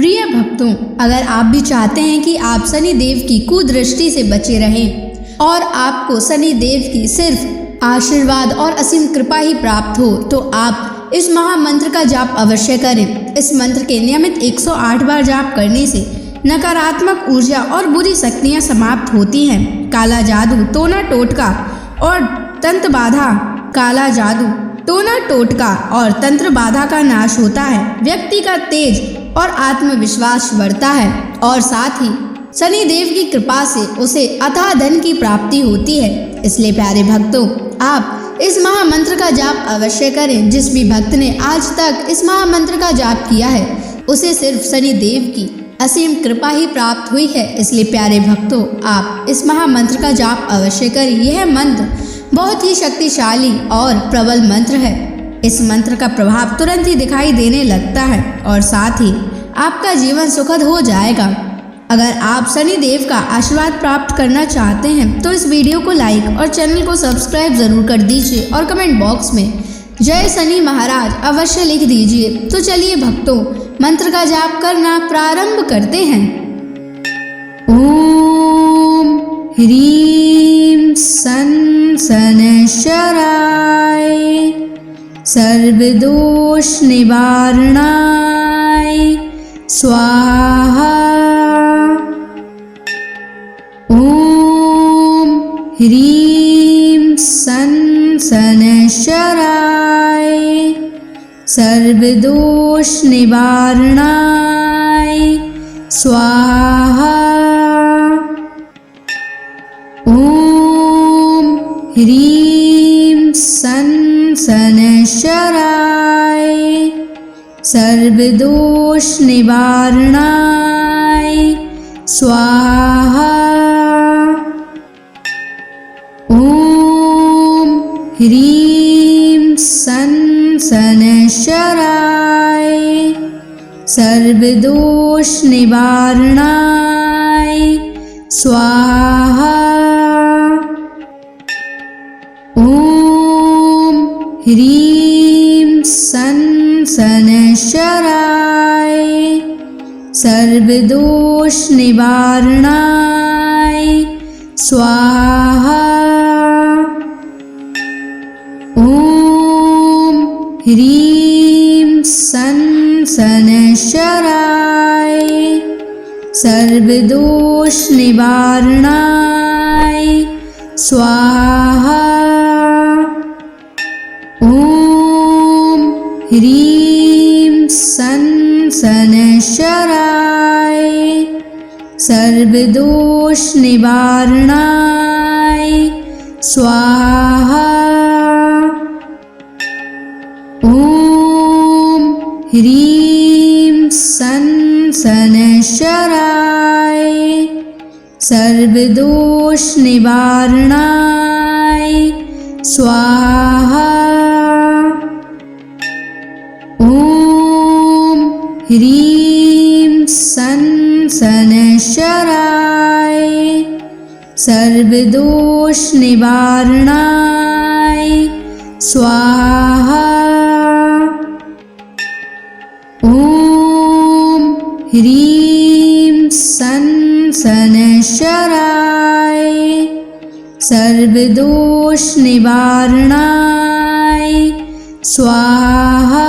प्रिय भक्तों, अगर आप भी चाहते हैं कि आप शनि देव की कुदृष्टि से बचे रहें और आपको शनि देव की सिर्फ आशीर्वाद और असीम कृपा ही प्राप्त हो, तो आप इस महामंत्र का जाप अवश्य करें। इस मंत्र के नियमित 108 बार जाप करने से नकारात्मक ऊर्जा और बुरी शक्तियां समाप्त होती हैं। काला जादू, टोना टोटका और तंत्र बाधा, काला जादू, टोना टोटका और तंत्र बाधा का नाश होता है। व्यक्ति का तेज और आत्मविश्वास बढ़ता है और साथ ही शनि देव की कृपा से उसे अथाह धन की प्राप्ति होती है। इसलिए प्यारे भक्तों, आप इस महामंत्र का जाप अवश्य करें। जिस भी भक्त ने आज तक इस महामंत्र का जाप किया है, उसे सिर्फ शनि देव की असीम कृपा ही प्राप्त हुई है। इसलिए प्यारे भक्तों, आप इस महामंत्र का जाप अवश्य करें। यह मंत्र बहुत ही शक्तिशाली और प्रबल मंत्र है। इस मंत्र का प्रभाव तुरंत ही दिखाई देने लगता है और साथ ही आपका जीवन सुखद हो जाएगा। अगर आप शनि देव का आशीर्वाद प्राप्त करना चाहते हैं तो इस वीडियो को लाइक और चैनल को सब्सक्राइब जरूर कर दीजिए और कमेंट बॉक्स में जय शनि महाराज अवश्य लिख दीजिए। तो चलिए भक्तों, मंत्र का जाप करना प्रारंभ करते हैं। ओम ह्रीं सन शनैश्चराय सर्वदोष निवारणाय स्वाहा। ओम ह्रीं सन शनैश्चराय सर्वदोष निवारणाय स्वाहा। ओम ह्रीं सन शनैश्चराय सर्वदोष निवारणाय स्वाहा। ओम ह्रीं सन शनैश्चराय सर्वदोष निवारणाय स्वाहा। ओम ह्रीं सन शनैश्चराय सर्वदोष निवारणाय स्वाहा। ओम ह्रीं सन शनैश्चराय सर्वदोष निवारणाय स्वाहा। ओम ह्रीं सन शनैश्चराय सर्वदोष निवारणाय स्वाहा। ओम ह्रीं सन शनैश्चराय सर्वदोष निवारणाय स्वाहा। ओम ह्रीं सन शनैश्चराय सर्वदोष निवारणाय स्वाहा। ओम ह्रीं सन शनैश्चराय सर्वदोष निवारणाय स्वाहा।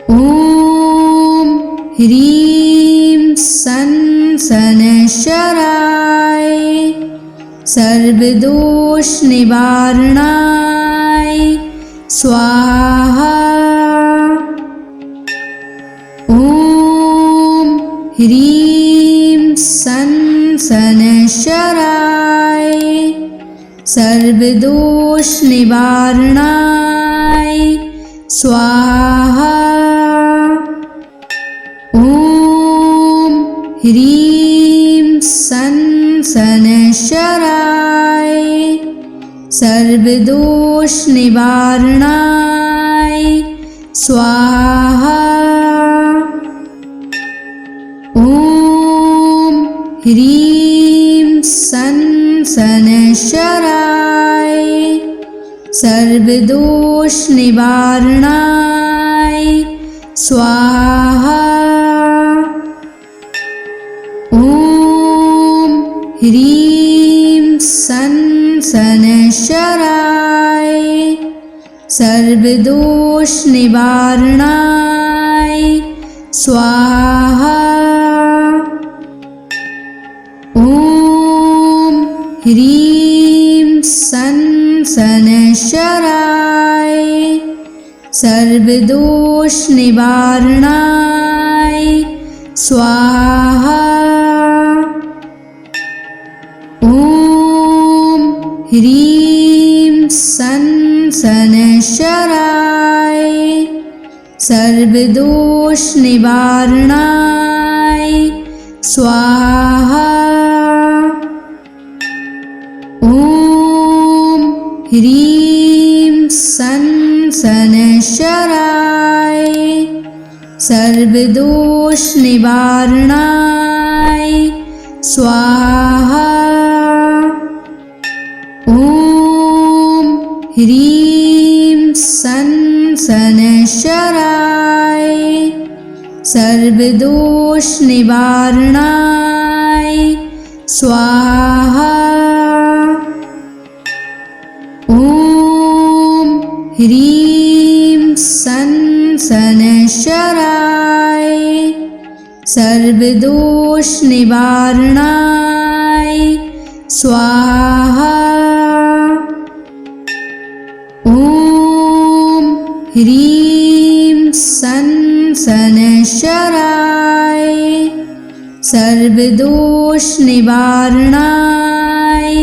ओम ह्रीं सन शनैश्चराय सर्वदोष निवारणाय स्वाहा। ओम ह्रीं सन शनैश्चराय सर्वदोष निवारणाय स्वाहा। ओम ह्रीं सन शनैश्चराय सर्वदोष निवारणाय स्वाहा। ओम ह्रीं सन शनैश्चराय सर्वदोष निवारणाय स्वाहा। ॐ ह्रीं सन् शनैश्चराय सर्वदोषनिवारणाय स्वाहा। ॐ ह्रीं सन् शनैश्चराय सर्वदोषनिवारणाय स्वाहा। ॐ ह्रीं सन् शनैश्चराय सर्वदोषनिवारणाय स्वाहा। ॐ ह्रीं सन् शनैश्चराय सर्वदोषनिवारणाय स्वाहा। ॐ ह्रीं सन् शनैश्चराय सर्वदोषनिवारणाय स्वाहा। ॐ ह्रीं सन् शनैश्चराय सर्वदोषनिवारणाय स्वाहा। ॐ ह्रीं सन् शनैश्चराय सर्वदोषनिवारणाय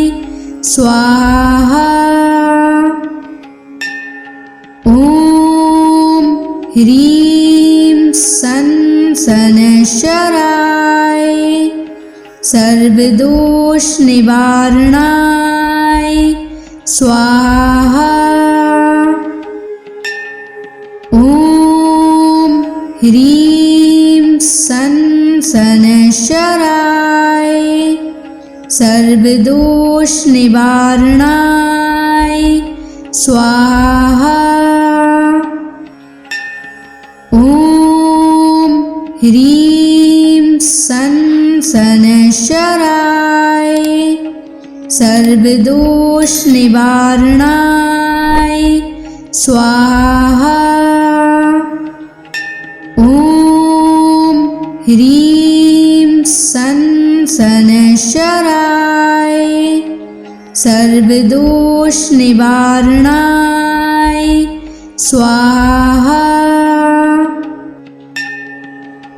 स्वाहा। ॐ ह्रीं सन् शनैश्चराय सर्वदोषनिवारणाय स्वाहा। ॐ ह्रीं सन् शनैश्चराय सर्वदोषनिवारणाय स्वाहा। ॐ ह्रीं सन् शनैश्चराय सर्वदोषनिवारणाय स्वाहा। ॐ ह्रीं सन् शनैश्चराय सर्वदोषनिवारणाय स्वाहा।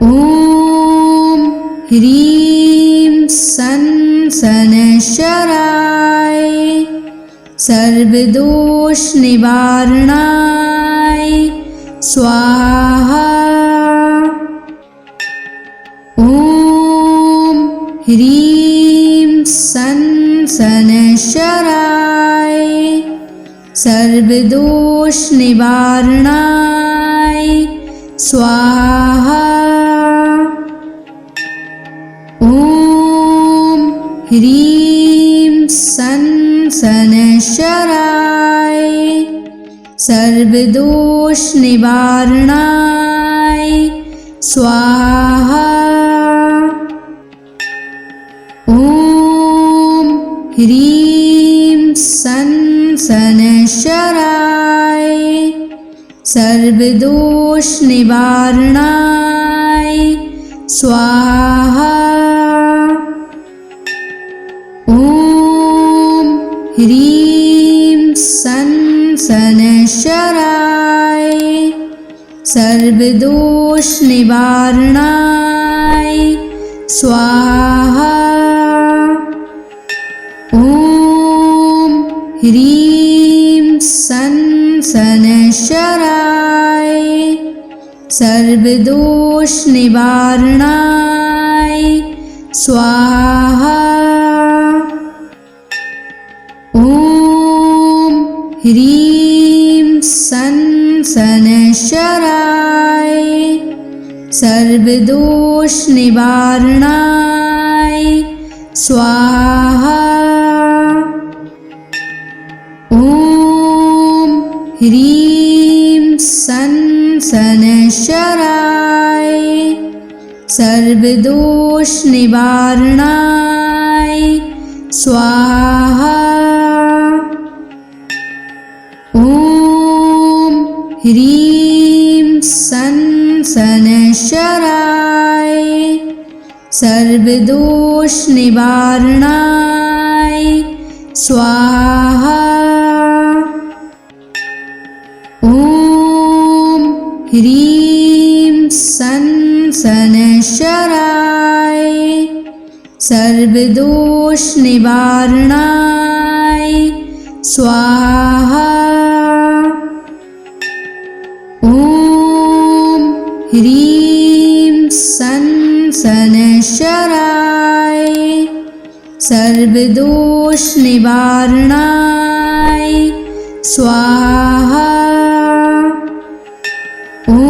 ॐ ह्रीं सन् शनैश्चराय सर्वदोषनिवारणाय स्वाहा। ॐ ह्रीं सन् शनैश्चराय सर्वदोषनिवारणाय स्वाहा। ॐ ह्रीं सन् शनैश्चराय सर्वदोषनिवारणाय स्वाहा। ॐ ह्रीं सन् शनैश्चराय सर्वदोषनिवारणाय स्वाहा। ॐ ह्रीं सन् शनैश्चराय सर्वदोषनिवारणाय स्वाहा। ॐ ह्रीं सन् शनैश्चराय सर्वदोषनिवारणाय स्वाहा। ॐ ह्रीं सन् शनैश्चराय सर्वदोषनिवारणाय स्वाहा। ॐ ह्रीं सन् सनशराय सर्वदोष निवारणाय स्वाहा। ॐ ह्रीं सनशराय सर्वदोष निवारणाय स्वाहा। ॐ ह्रीं सनशराय सर्वदोष निवारणाय स्वाहा। ॐ ह्रीं सनशराय सर्वदोष निवारणाय स्वाहा। ॐ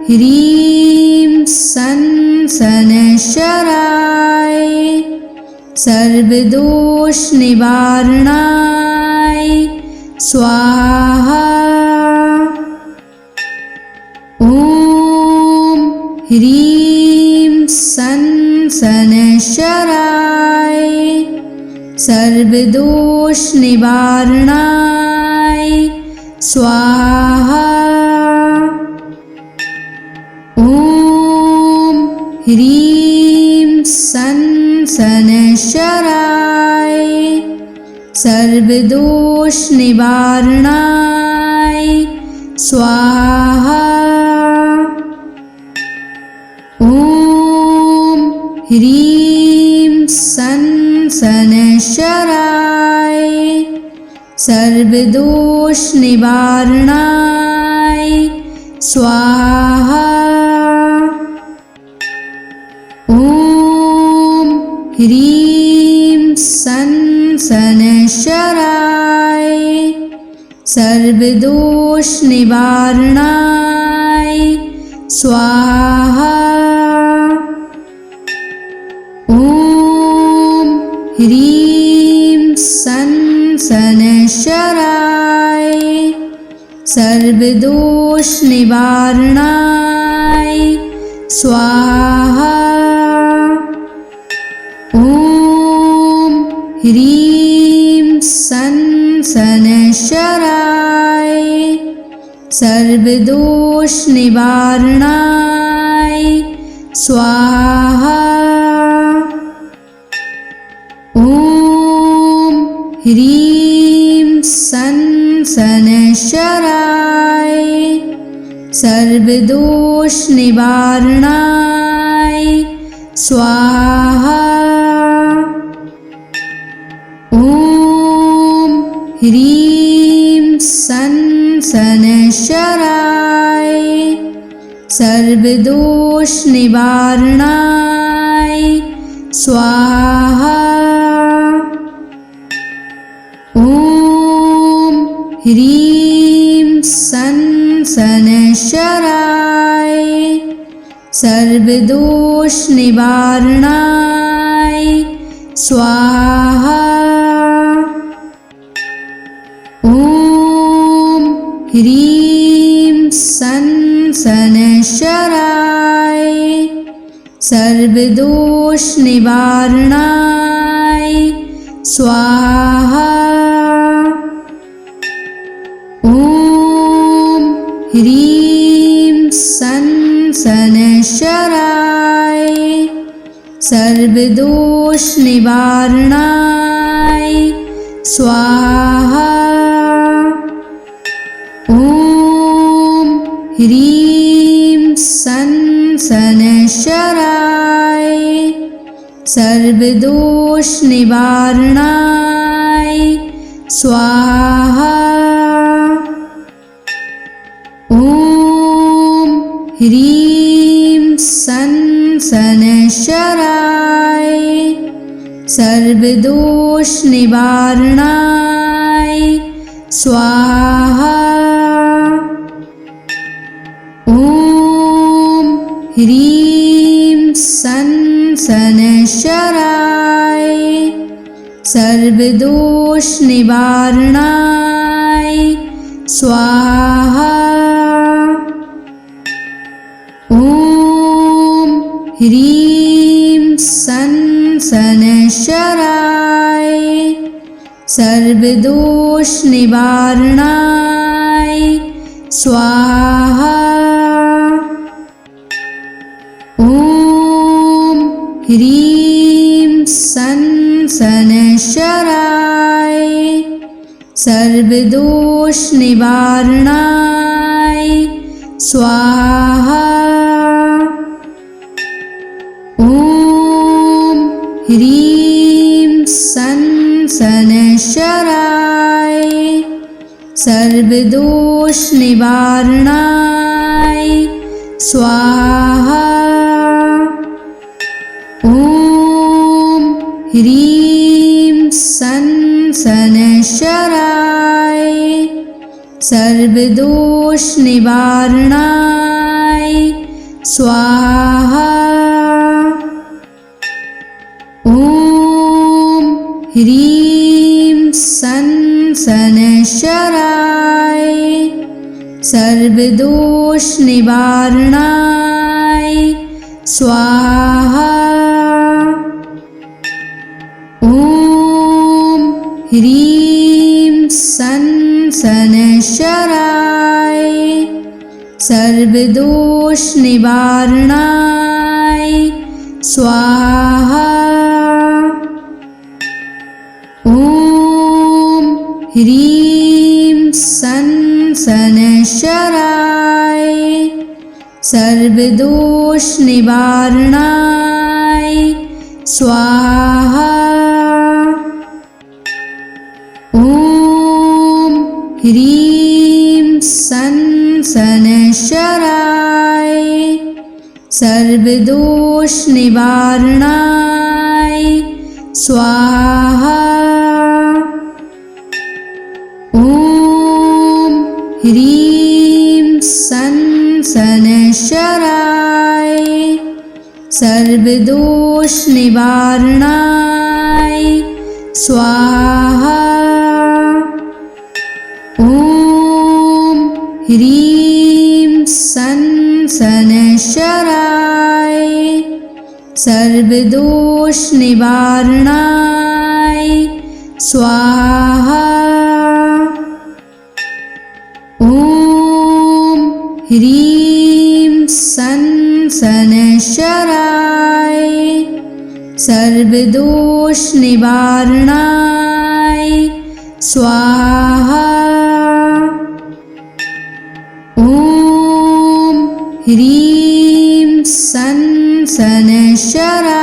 ह्रीं सनशराय सर्वदोष निवारणाय स्वाहा। ॐ ह्रीं सनशराय सर्वदोष निवारणाय स्वाहा। ॐ ह्रीं सनशराय सर्वदोष निवारणाय स्वाहा। ॐ ह्रीं सनशराय सर्वदोष निवारणाय स्वाहा। ॐ ह्रीं सनशराय सर्वदोष निवारणाय स्वाहा। ॐ ह्रीं सनशराय सर्वदोष निवारणाय स्वाहा। ॐ ह्रीं सनशराय सर्वदोष निवारणाय स्वाहा। ॐ ह्रीं सनशराय सर्वदोष निवारणाय स्वाहा। ॐ ह्रीं सनशराय सर्वदोष निवारणाय स्वाहा। ॐ ह्रीं सनशराय सर्वदोष निवारणाय स्वाहा। ॐ ह्रीं सनशराय सर्वदोष निवारणाय स्वाहा। ॐ ह्रीं सनशराय सर्वदोष निवारणाय स्वाहा। ॐ ह्रीं सनशराय सर्वदोष निवारणाय स्वाहा। ॐ ह्रीं सनशराय सर्वदोष निवारणाय स्वाहा। ॐ ह्रीं सनशराय सर्वदोष निवारणाय स्वाहा। सन शनैश्चराय सर्वदोष निवारणाय स्वाहा। ॐ ह्रीं सन शनैश्चराय सर्वदोष निवारणाय स्वाहा। ॐ ह्रीं सन शनैश्चराय सर्वदोष निवारणाय स्वाहा। ॐ ह्रीं सन शनैश्चराय सर्वदोष निवारणाय स्वाहा। ॐ ह्रीं सन शनैश्चराय सर्वदोष निवारणाय स्वाहा। ॐ ह्रीं सन शनैश्चराय सर्वदोष निवारणाय स्वाहा। ॐ ह्रीं सन शनैश्चराय सर्वदोष निवारणाय स्वाहा। ॐ ह्रीं सन शनैश्चराय सर्वदोष निवारणाय स्वाहा। ॐ ह्रीं सन शनैश्चराय सर्वदोष निवारणाय स्वाहा। ॐ ह्रीं सन शनैश्चराय सर्वदोष निवारणाय स्वाहा। ॐ ह्रीं सन शनैश्चराय सर्वदोष निवारणाय स्वाहा। ॐ ह्रीं सन शनैश्चराय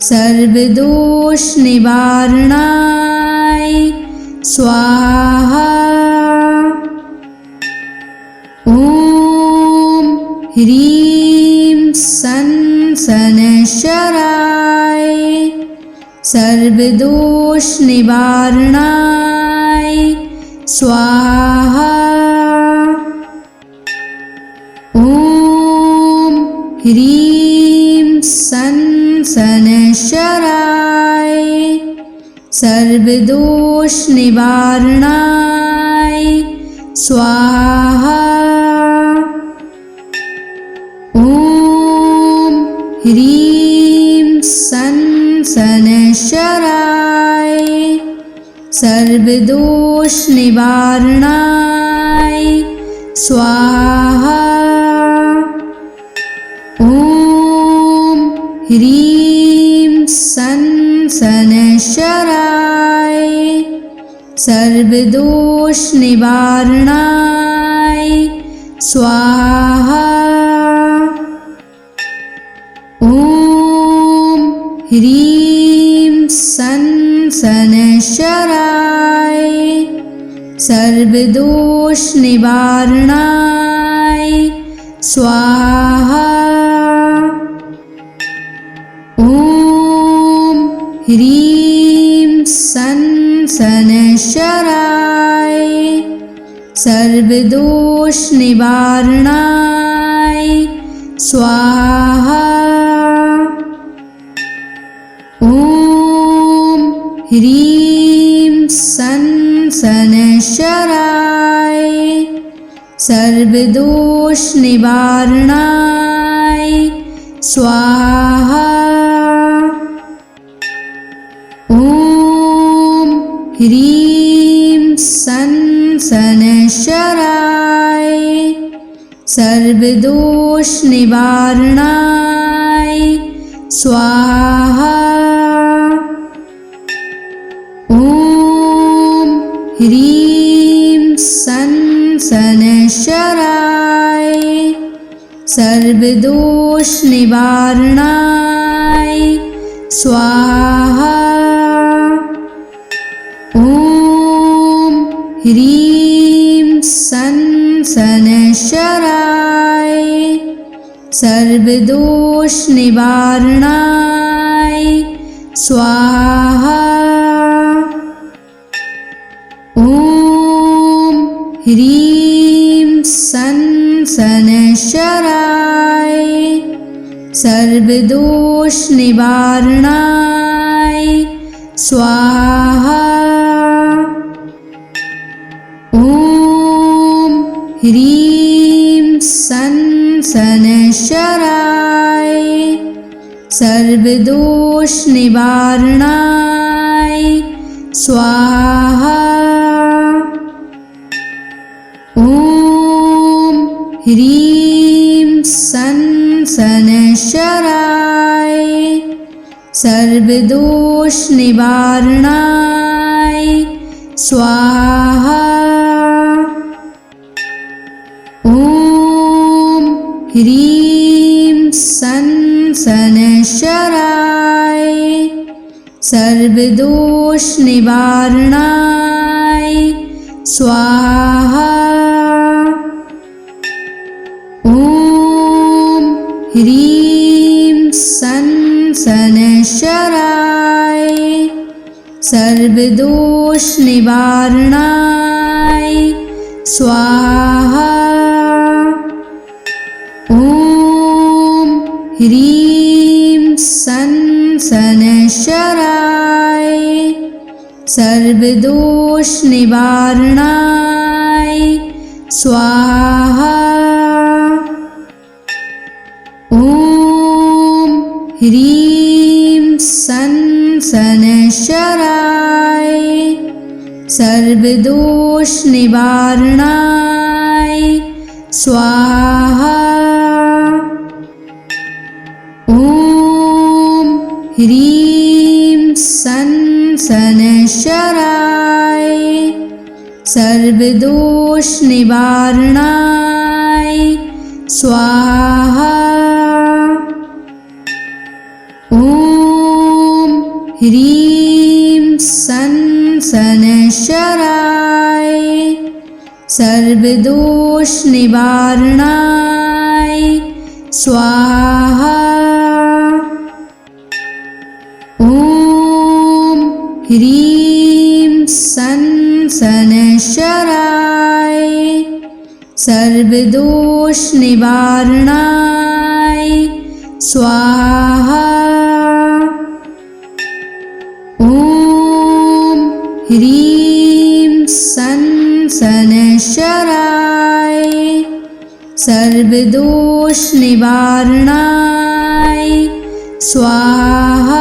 सर्वदोष निवारणाय स्वाहा। ॐ ह्रीं सन शनैश्चराय सर्वदोष निवारणाय स्वाहा। ॐ ह्रीं सन शनैश्चराय सर्वदोष निवारणाय स्वाहा। ॐ ह्रीं सन शनैश्चराय सर्वदोष निवारणाय स्वाहा। ॐ ह्रीं सन शनैश्चराय सर्वदोष निवारणाय स्वाहा। ॐ ह्रीं सन शनैश्चराय सर्वदोष निवारणाय स्वाहा। ॐ ह्रीं सन शनैश्चराय सर्वदोष निवारणाय स्वाहा। ॐ ह्रीं सन शनैश्चराय सर्वदोष निवारणाय स्वाहा। ॐ ह्रीं सं शनैश्चराय सर्वदोष निवारणाय स्वाहा। ॐ ह्रीं सं शनैश्चराय सर्वदोष निवारणाय स्वाहा। ॐ ह्रीं सं शनैश्चराय सर्वदोष निवारणाय स्वाहा। ॐ ह्रीं सं शनैश्चराय सर्वदोष निवारणाय स्वाहा। ॐ ह्रीं सं शनैश्चराय सर्वदोष निवारणाय स्वाहा। ॐ ह्रीं सं शनैश्चराय सर्वदोष निवारणाय स्वाहा। ॐ ह्रीं सं शनैश्चराय सर्वदोष निवारणाय स्वाहा। ॐ ह्रीं सं शनैश्चराय सर्वदोष निवारणाय स्वाहा। ॐ ह्रीं सं शनैश्चराय सर्वदोष निवारणाय स्वाहा। ॐ ह्रीं सं शनैश्चराय सर्वदोष निवारणाय स्वाहा। ॐ ह्रीं सं शनैश्चराय सर्वदोष निवारणाय स्वाहा। ॐ ह्रीं सं शनैश्चराय सर्वदोष निवारणाय स्वाहा। ॐ ह्रीं सं शनैश्चराय सर्वदोष निवारणाय स्वाहा। ॐ ह्रीं सं शनैश्चराय सर्वदोष निवारणाय स्वाहा।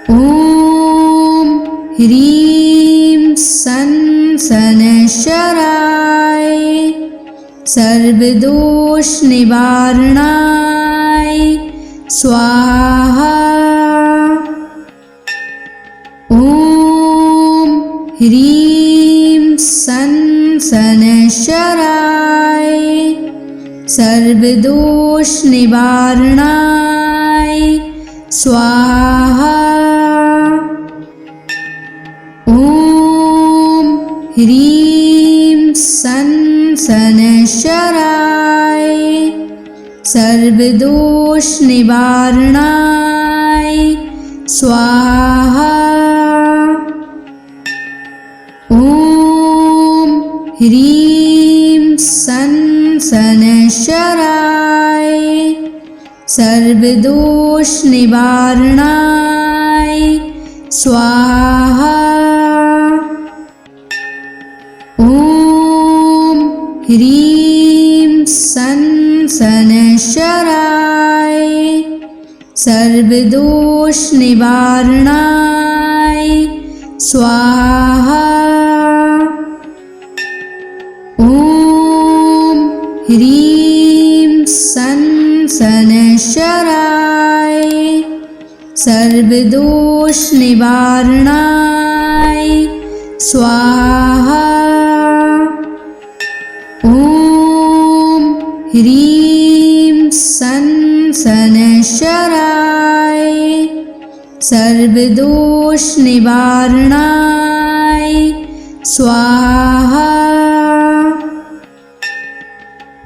ॐ ह्रीं सं शनैश्चराय सर्वदोष निवारणाय स्वाहा। ॐ ह्रीं सं शनैश्चराय सर्वदोष निवारणाय स्वाहा। ॐ ह्रीं सं शनैश्चराय सर्वदोष निवारणाय स्वाहा। ॐ ह्रीं सं शनैश्चराय सर्वदोष निवारणाय स्वाहा। ॐ ह्रीं सं शनैश्चराय सर्वदोष निवारणाय स्वाहा। ॐ ह्रीं सन् शनैश्चराय सर्वदोष निवारणाय स्वाहा। ॐ ह्रीं सन् शनैश्चराय सर्वदोष निवारणाय स्वाहा।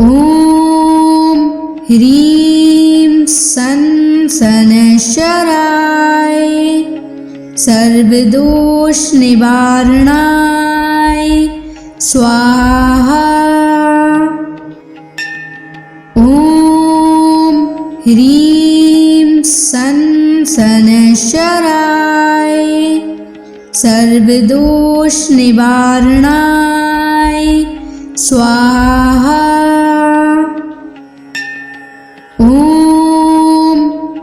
ॐ ह्रीं सन् शनैश्चराय सर्वदोष निवारणाय स्वाहा। ॐ ह्रीं सन् शनैश्चराय सर्वदोष निवारणाय स्वाहा। ॐ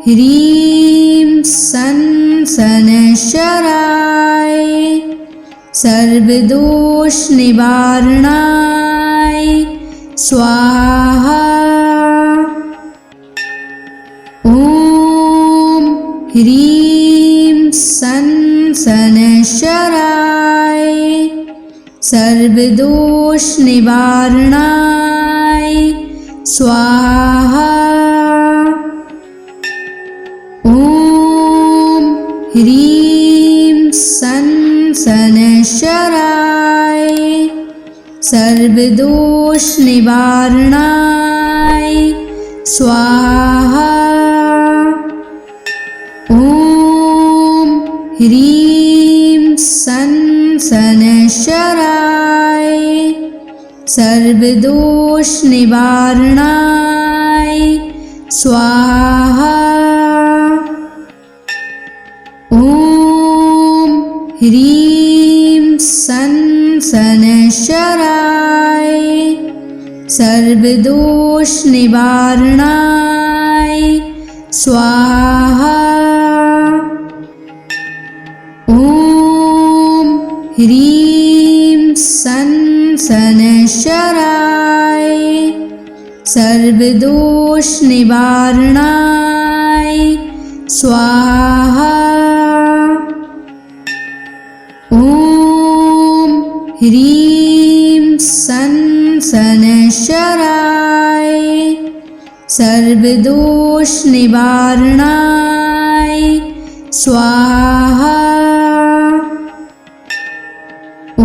ह्रीं सन् शनैश्चराय सर्वदोष निवारणाय स्वाहा। ॐ ह्रीं सन् शनैश्चराय सर्वदोष निवारणाय स्वाहा। ॐ ह्रीं सन् शनैश्चराय सर्वदोष निवारणाय स्वाहा। ॐ ह्रीं सन् शनैश्चराय सर्वदोष निवारणाय स्वाहा। ॐ ह्रीं सन् शनैश्चराय सर्वदोष निवारणाय स्वाहा। ॐ ह्रीं सन् शनैश्चराय सर्वदोष निवारणाय स्वाहा। ॐ ह्रीं सन् शनैश्चराय सर्वदोष निवारणाय स्वाहा। ॐ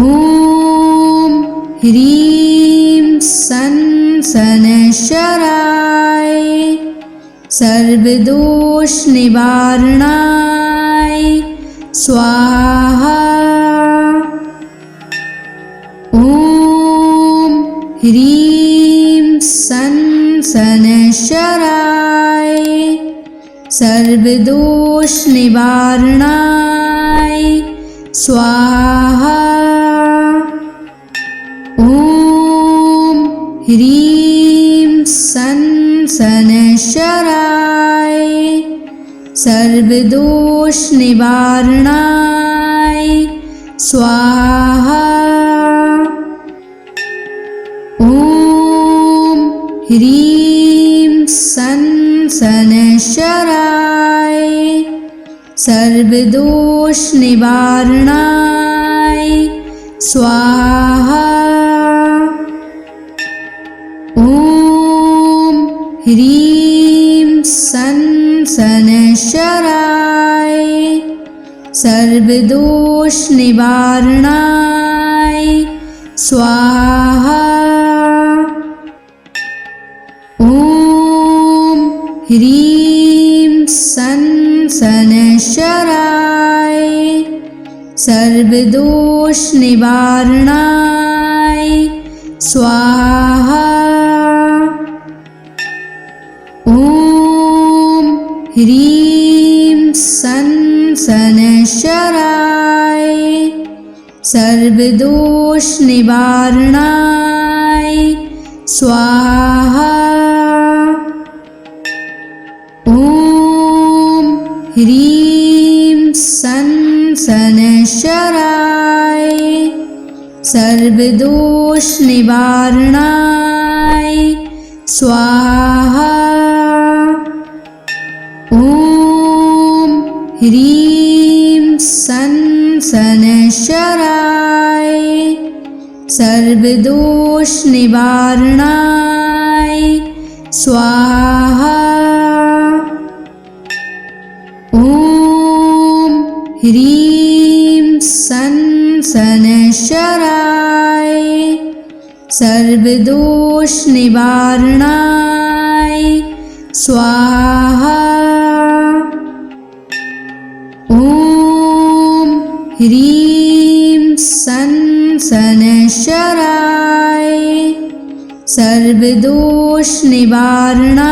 ह्रीं सन् शनैश्चराय सर्वदोष निवारणाय स्वाहा। ॐ ह्रीं सन् शनैश्चराय सर्वदोष निवारणाय स्वाहा। ॐ ह्रीं सन् शनैश्चराय सर्वदोष निवारणाय स्वाहा। ॐ ह्रीं सन् शनैश्चराय सर्वदोष निवारणाय स्वाहा। ॐ ह्रीं सन् शनैश्चराय सर्वदोष निवारणाय स्वाहा। ॐ ह्रीं सन् शनैश्चराय सर्वदोष निवारणाय स्वाहा। ॐ ह्रीं सन् शनैश्चराय सर्वदोष निवारणाय स्वाहा। ॐ ह्रीं सन शनैश्चराय सर्वदोष निवारणाय स्वाहा। ॐ ह्रीं सन शनैश्चराय सर्वदोष निवारणाय स्वाहा। ॐ ह्रीं सन शनैश्चराय सर्वदोष निवारणाय स्वाहा। ॐ ह्रीं सन शनैश्चराय सर्वदोष निवारणाय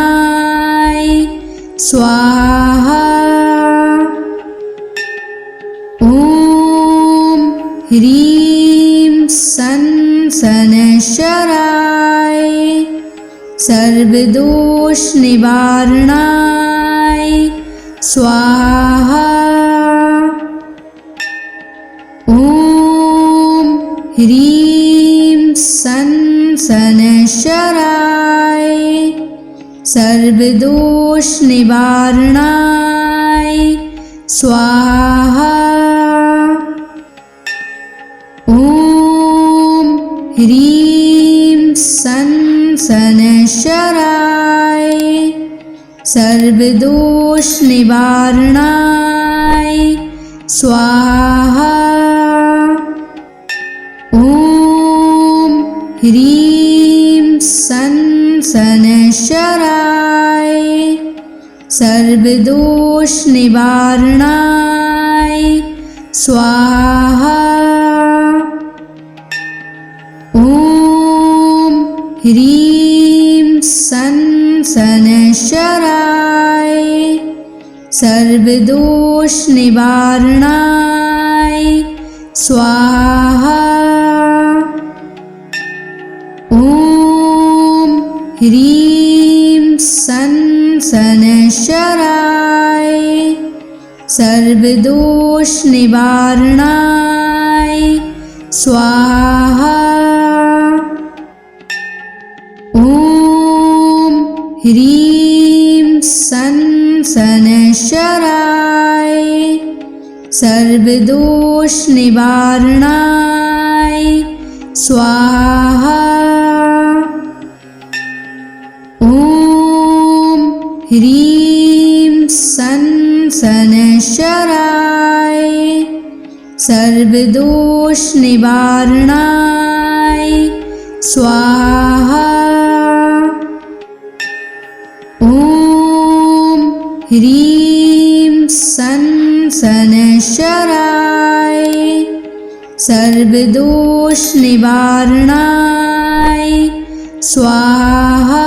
स्वाहा। ॐ ह्रीं सन शनैश्चराय सर्वदोष निवारणाय स्वाहा। ॐ ह्रीं सन शनैश्चराय सर्वदोष निवारणाय स्वाहा। ॐ ह्रीं सन शनैश्चराय सर्वदोष निवारणाय स्वाहा। ॐ ह्रीं सन शनैश्चराय सर्वदोष निवारणाय स्वाहा। ॐ ह्रीं सन शनैश्चराय सर्वदोष निवारणाय स्वाहा। ॐ ह्रीं सन शनैश्चराय सर्वदोष निवारणाय स्वाहा। ॐ ह्रीं सन शनैश्चराय सर्वदोष निवारणाय स्वाहा। ॐ ह्रीं सन शनैश्चराय सर्वदोष निवारणाय स्वाहा। ॐ ह्रीं सन शनैश्चराय सर्वदोष निवारणाय स्वाहा।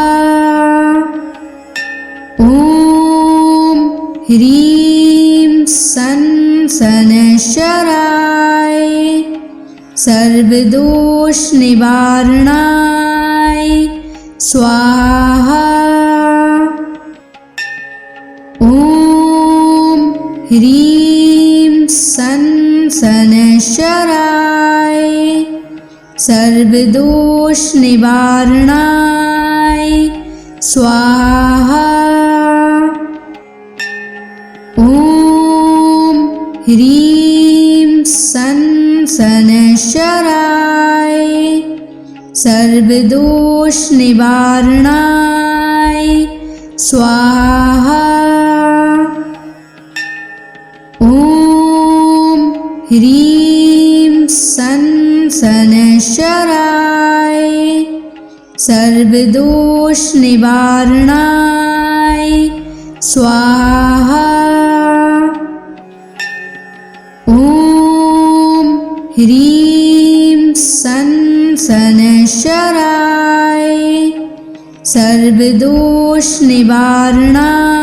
ॐ ह्रीं सन शनैश्चराय सर्वदोष निवारणाय स्वाहा। ॐ ह्रीं सन शनैश्चराय सर्वदोष निवारणाय स्वाहा। ॐ ह्रीं सन शनैश्चराय सर्वदोष निवारणाय स्वाहा। ॐ ह्रीं सन शनैश्चराय सर्वदोष निवारणाय स्वाहा। ॐ ह्रीं सन शनैश्चराय सर्वदोष निवारणाय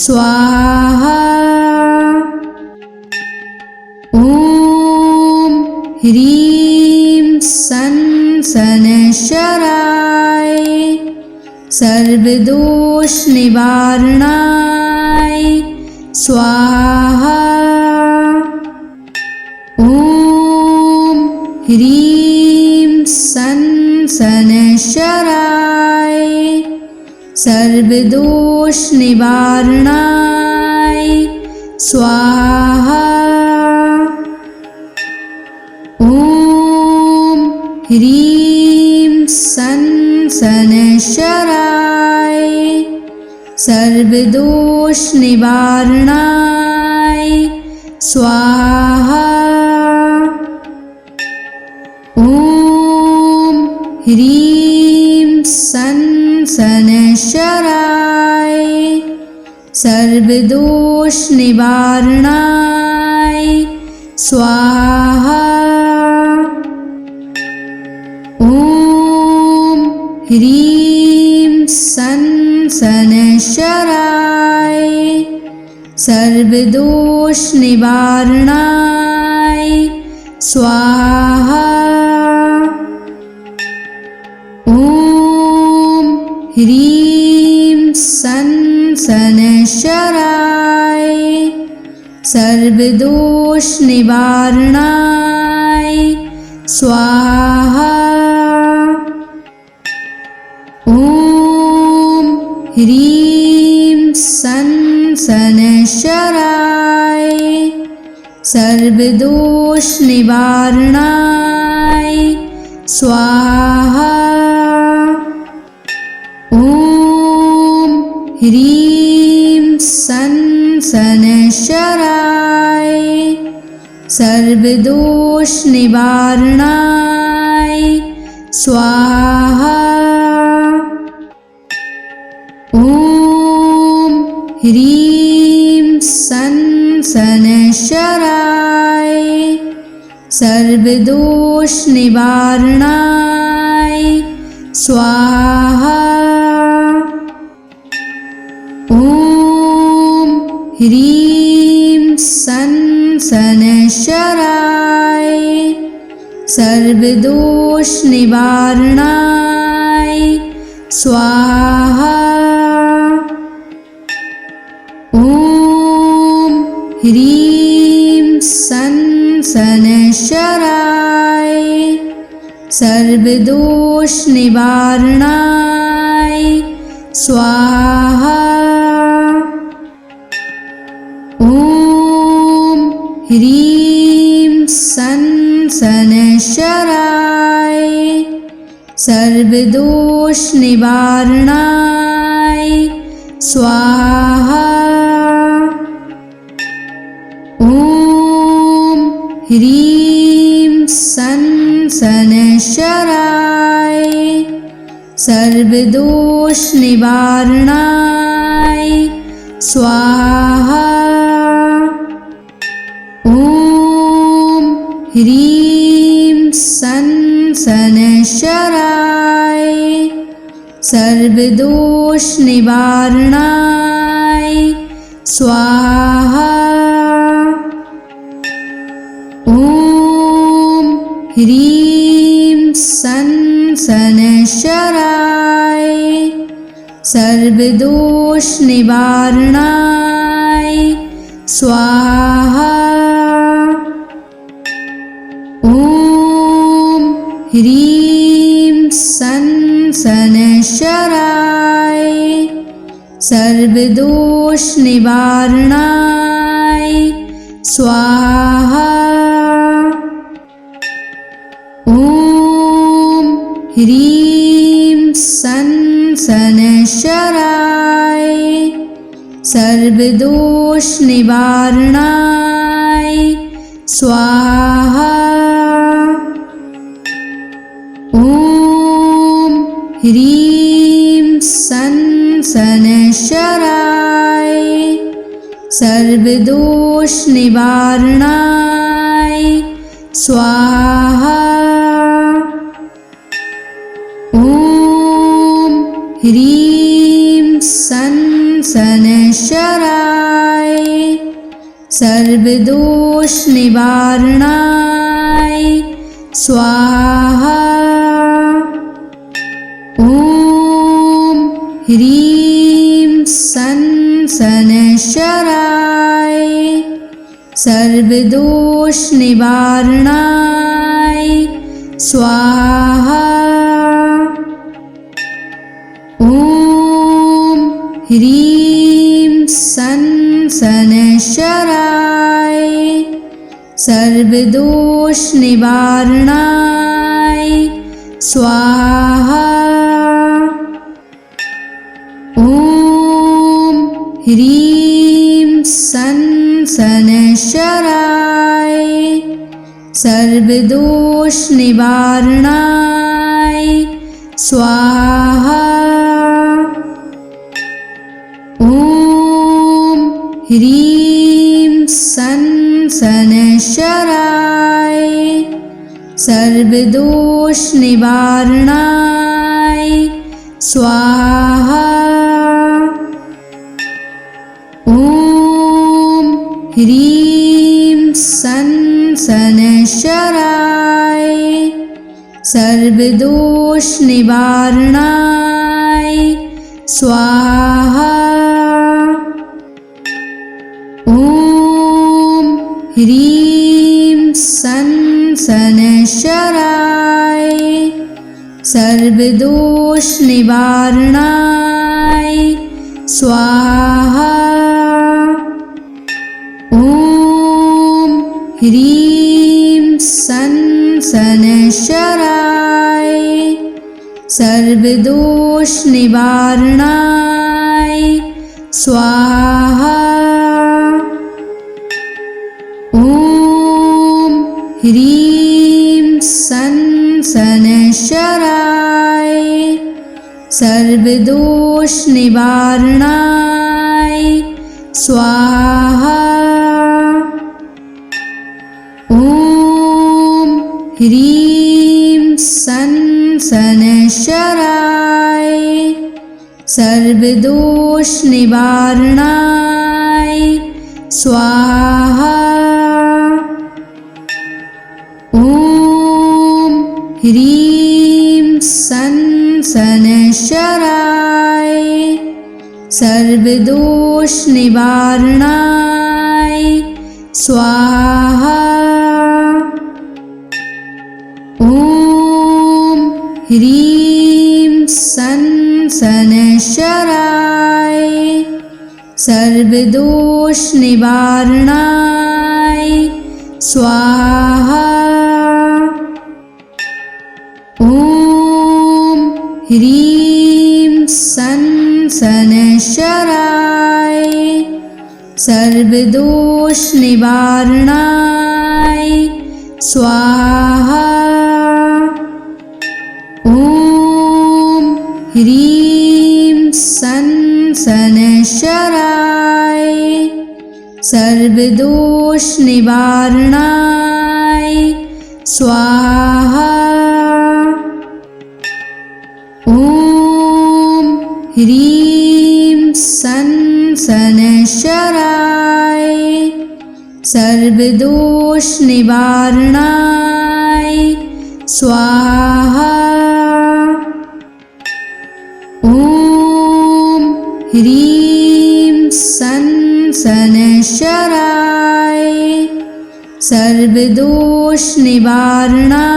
स्वाहा। ॐ ह्रीं सन शनैश्चराय सर्वदोष निवारणाय स्वाहा। ॐ ह्रीं सं शनैश्चराय सर्वदोषनिवारणाय स्वाहा। ॐ ह्रीं सं शनैश्चराय सर्वदोषनिवारणाय स्वाहा। ॐ ह्रीं सं शनैश्चराय सर्वदोषनिवारणाय स्वाहा। ॐ ह्रीं सं शनैश्चराय सर्वदोषनिवारणाय स्वाहा। ॐ ह्रीं सं शनैश्चराय सर्वदोषनिवारणाय स्वाहा। ॐ ह्रीं सं शनैश्चराय सर्वदोषनिवारणाय स्वाहा। ॐ ह्रीं सं शनैश्चराय सर्वदोषनिवारणाय स्वाहा। ॐ ह्रीं सं शनैश्चराय सर्वदोषनिवारणाय स्वाहा। ॐ ह्रीं सं शनैश्चराय सर्वदोषनिवारणाय स्वाहा। ॐ ह्रीं सं शनैश्चराय सर्वदोषनिवारणाय स्वाहा। ॐ ह्रीं सं शनैश्चराय सर्वदोषनिवारणाय स्वाहा। ॐ ह्रीं सं शनैश्चराय सर्वदोषनिवारणाय स्वाहा। ॐ ह्रीं सं शनैश्चराय सर्वदोषनिवारणाय स्वाहा। ॐ ह्रीं सं शनैश्चराय सर्वदोषनिवारणाय स्वाहा। ॐ ह्रीं सं शनैश्चराय सर्वदोषनिवारणाय स्वाहा। ॐ ह्रीं सं शनैश्चराय सर्वदोषनिवारणाय स्वाहा। ॐ ह्रीं सं शनैश्चराय सर्वदोषनिवारणाय स्वाहा। ॐ ह्रीं सं शनैश्चराय सर्वदोषनिवारणाय स्वाहा। ॐ ह्रीं सं शनैश्चराय सर्वदोष निवारणाय स्वाहा। ॐ ह्रीं शनैश्चराय सर्वदोष निवारणाय स्वाहा। ॐ ह्रीं शनैश्चराय सर्वदोष निवारणाय स्वाहा। ॐ ह्रीं शनैश्चराय सर्वदोष निवारणाय स्वाहा। ॐ ह्रीं शनैश्चराय सर्वदोष निवारणाय स्वाहा। ॐ ह्रीं शनैश्चराय सर्वदोष निवारणाय स्वाहा। ॐ ह्रीं शनैश्चराय सर्वदोष निवारणाय स्वाहा। ॐ ह्रीं शनैश्चराय सर्वदोष निवारणाय स्वाहा। ॐ ह्रीं शनैश्चराय सर्वदोष निवारणाय स्वाहा। ॐ ह्रीं शनैश्चराय सर्वदोष निवारणाय स्वाहा। ॐ ह्रीं शनैश्चराय सर्वदोष निवारणाय स्वाहा। ॐ ह्रीं शनैश्चराय सर्वदोष निवारणाय स्वाहा। ॐ ह्रीं शनैश्चराय सर्वदोष निवारणाय स्वाहा। ॐ ह्रीं शनैश्चराय सर्वदोष निवारणाय स्वाहा। ॐ ह्रीं शनैश्चराय सर्वदोष निवारणाय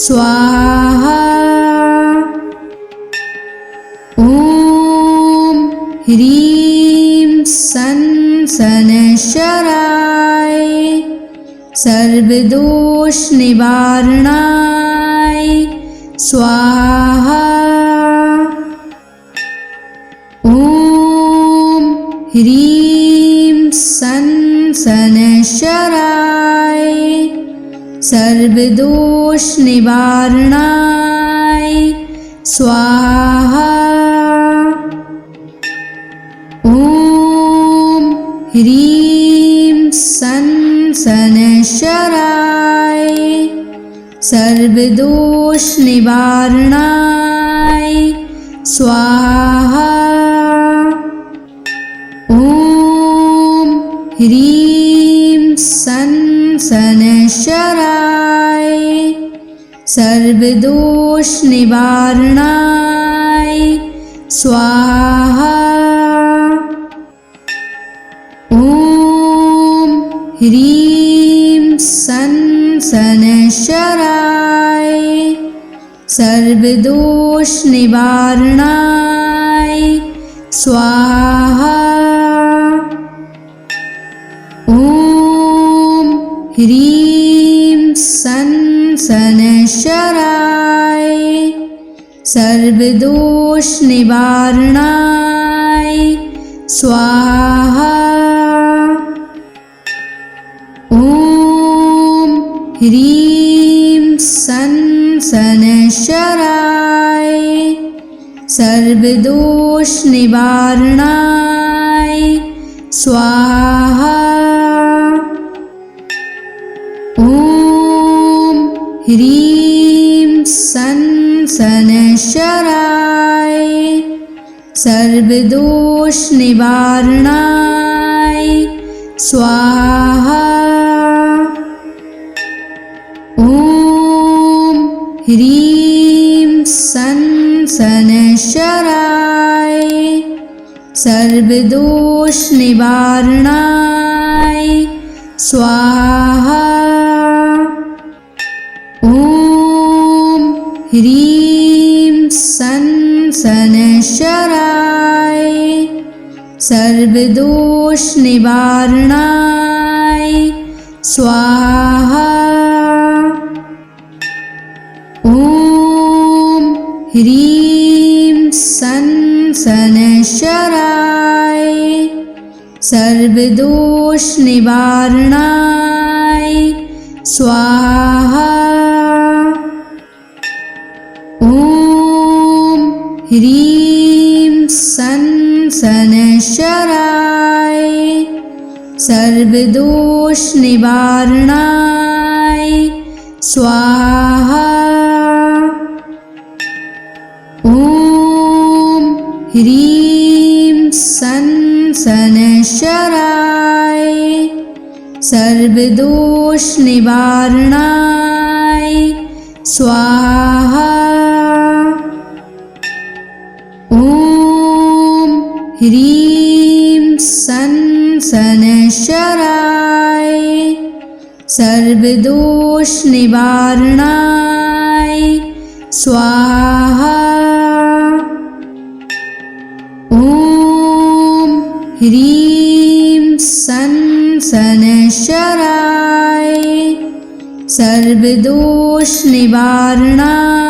स्वाहा। ॐ ह्रीं शनैश्चराय सर्वदोष निवारणाय स्वाहा। ॐ ह्रीं शनैश्चराय सर्वदोष निवारणाय स्वाहा। ॐ ह्रीं शनैश्चराय सर्वदोष निवारणाय स्वाहा। ॐ ह्रीं शनैश्चराय सर्वदोष निवारणाय स्वाहा। ह्रीं सन शनैश्चराय सर्वदोष निवारणाय स्वाहा। ॐ ह्रीं सन शनैश्चराय सर्वदोष निवारणाय स्वाहा। ॐ ह्रीं सन शनैश्चराय सर्वदोष निवारणाय स्वाहा। ॐ ह्रीं सन शनैश्चराय सर्वदोष निवारणाय स्वाहा। ॐ ह्रीं सन शनैश्चराय सर्वदोष निवारणाय स्वाहा। ॐ ह्रीं सन शनैश्चराय सर्वदोष निवारणाय स्वाहा। ॐ ह्रीं सन शनैश्चराय सर्वदोष निवारणाय स्वाहा। ॐ ह्रीं सन शनैश्चराय सर्वदोष निवारणाय स्वाहा। ॐ ह्रीं सन शनैश्चराय सर्वदोष निवारणाय स्वाहा। ॐ ह्रीं सन शनैश्चराय सर्वदोष निवारणाय स्वाहा। ॐ ह्रीं सन शनैश्चराय सर्वदोष निवारणाय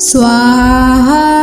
स्वाहा।